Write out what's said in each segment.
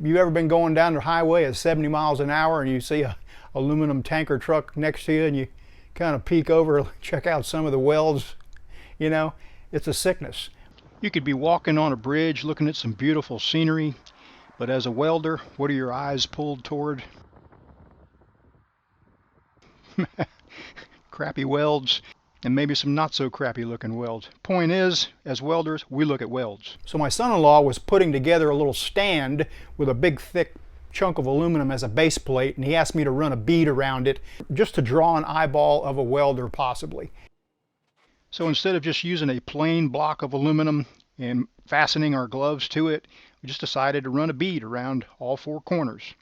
You ever been going down the highway at 70 miles an hour and you see a aluminum tanker truck next to you and you kind of peek over, check out some of the welds? You know, it's a sickness. You could be walking on a bridge looking at some beautiful scenery, but as a welder, what are your eyes pulled toward? Crappy welds, and maybe some not so crappy looking welds. Point is, as welders, we look at welds. So my son-in-law was putting together a little stand with a big thick chunk of aluminum as a base plate, and he asked me to run a bead around it just to draw an eyeball of a welder possibly. So instead of just using a plain block of aluminum and fastening our gloves to it, we just decided to run a bead around all four corners.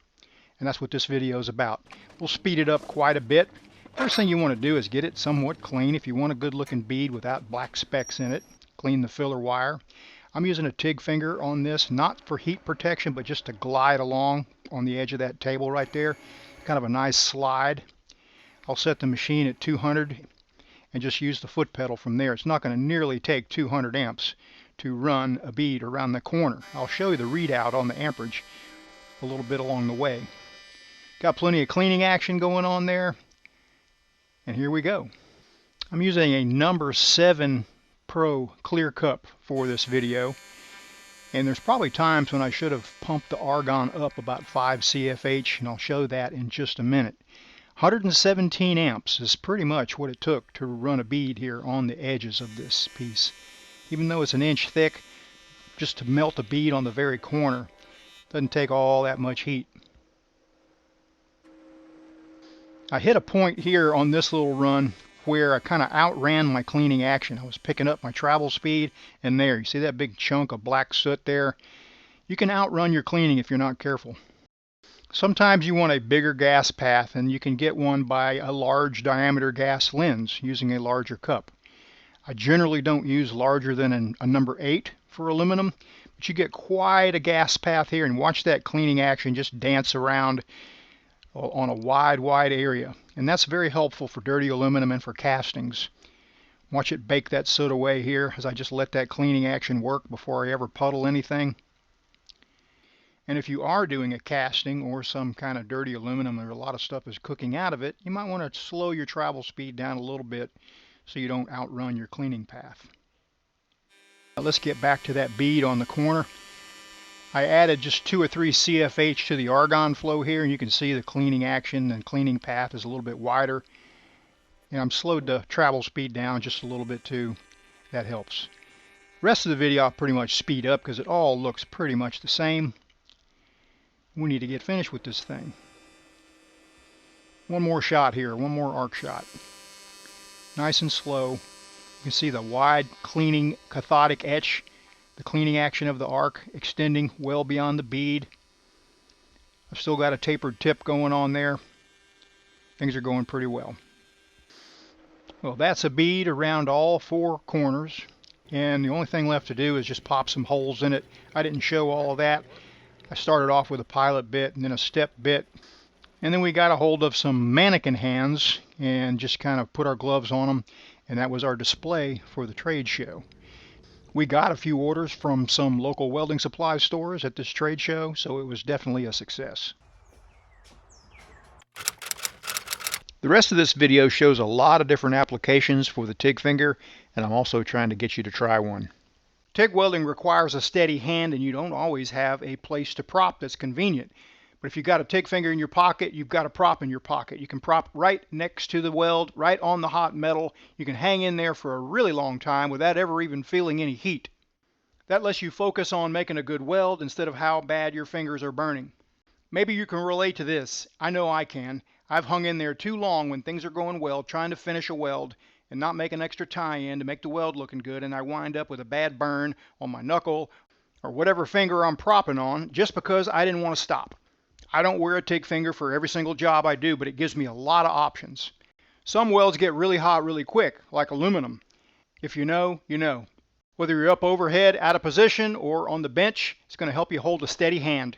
And that's what this video is about. We'll speed it up quite a bit. First thing you want to do is get it somewhat clean. If you want a good looking bead without black specks in it, clean the filler wire. I'm using a TIG finger on this, not for heat protection, but just to glide along on the edge of that table right there. Kind of a nice slide. I'll set the machine at 200 and just use the foot pedal from there. It's not going to nearly take 200 amps to run a bead around the corner. I'll show you the readout on the amperage a little bit along the way. Got plenty of cleaning action going on there. And here we go. I'm using a number 7 Pro clear cup for this video. And there's probably times when I should have pumped the argon up about 5 CFH, and I'll show that in just a minute. 117 amps is pretty much what it took to run a bead here on the edges of this piece. Even though it's an inch thick, just to melt a bead on the very corner doesn't take all that much heat. I hit a point here on this little run where I kind of outran my cleaning action. I was picking up my travel speed, and there, you see that big chunk of black soot there? You can outrun your cleaning if you're not careful. Sometimes you want a bigger gas path, and you can get one by a large diameter gas lens using a larger cup. I generally don't use larger than a number 8 for aluminum, but you get quite a gas path here, and watch that cleaning action just dance around on a wide area. And that's very helpful for dirty aluminum and for castings. Watch it bake that soot away here as I just let that cleaning action work before I ever puddle anything. And if you are doing a casting or some kind of dirty aluminum where a lot of stuff is cooking out of it, you might want to slow your travel speed down a little bit so you don't outrun your cleaning path. Now let's get back to that bead on the corner. I added just 2 or 3 CFH to the argon flow here, and you can see the cleaning action and cleaning path is a little bit wider. And I'm slowed the travel speed down just a little bit too. That helps. Rest of the video I'll pretty much speed up because it all looks pretty much the same. We need to get finished with this thing. One more shot here, one more arc shot. Nice and slow. You can see the wide cleaning cathodic etch. The cleaning action of the arc extending well beyond the bead. I've still got a tapered tip going on there. Things are going pretty well. Well, that's a bead around all 4 corners, and the only thing left to do is just pop some holes in it. I didn't show all of that. I started off with a pilot bit and then a step bit, and then we got a hold of some mannequin hands and just kind of put our gloves on them, and that was our display for the trade show. We got a few orders from some local welding supply stores at this trade show, so it was definitely a success. The rest of this video shows a lot of different applications for the TIG finger, and I'm also trying to get you to try one. TIG welding requires a steady hand, and you don't always have a place to prop that's convenient. But if you've got a TIG finger in your pocket, you've got a prop in your pocket. You can prop right next to the weld, right on the hot metal. You can hang in there for a really long time without ever even feeling any heat. That lets you focus on making a good weld instead of how bad your fingers are burning. Maybe you can relate to this. I know I can. I've hung in there too long when things are going well, trying to finish a weld and not make an extra tie-in to make the weld looking good, and I wind up with a bad burn on my knuckle or whatever finger I'm propping on just because I didn't want to stop. I don't wear a TIG finger for every single job I do, but it gives me a lot of options. Some welds get really hot really quick, like aluminum. If you know, you know. Whether you're up overhead, out of position, or on the bench, it's going to help you hold a steady hand,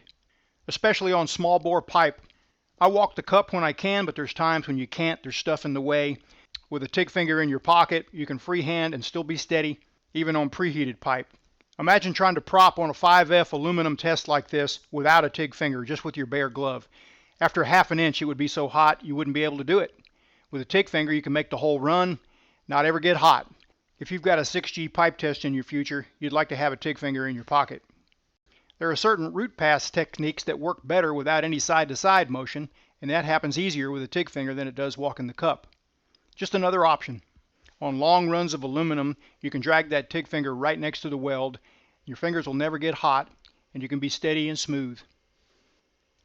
especially on small bore pipe. I walk the cup when I can, but there's times when you can't. There's stuff in the way. With a TIG finger in your pocket, you can freehand and still be steady, even on preheated pipe. Imagine trying to prop on a 5F aluminum test like this without a TIG finger, just with your bare glove. After half an inch, it would be so hot you wouldn't be able to do it. With a TIG finger, you can make the hole run, not ever get hot. If you've got a 6G pipe test in your future, you'd like to have a TIG finger in your pocket. There are certain root pass techniques that work better without any side-to-side motion, and that happens easier with a TIG finger than it does walking the cup. Just another option. On long runs of aluminum, you can drag that TIG finger right next to the weld. Your fingers will never get hot, and you can be steady and smooth.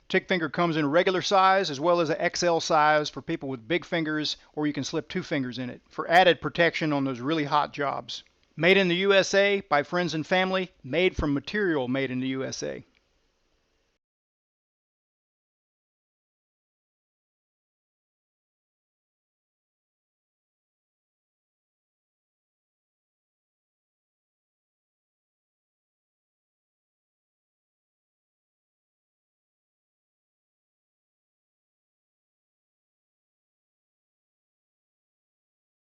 TIG finger comes in a regular size as well as an XL size for people with big fingers, or you can slip 2 fingers in it for added protection on those really hot jobs. Made in the USA by friends and family, made from material made in the USA.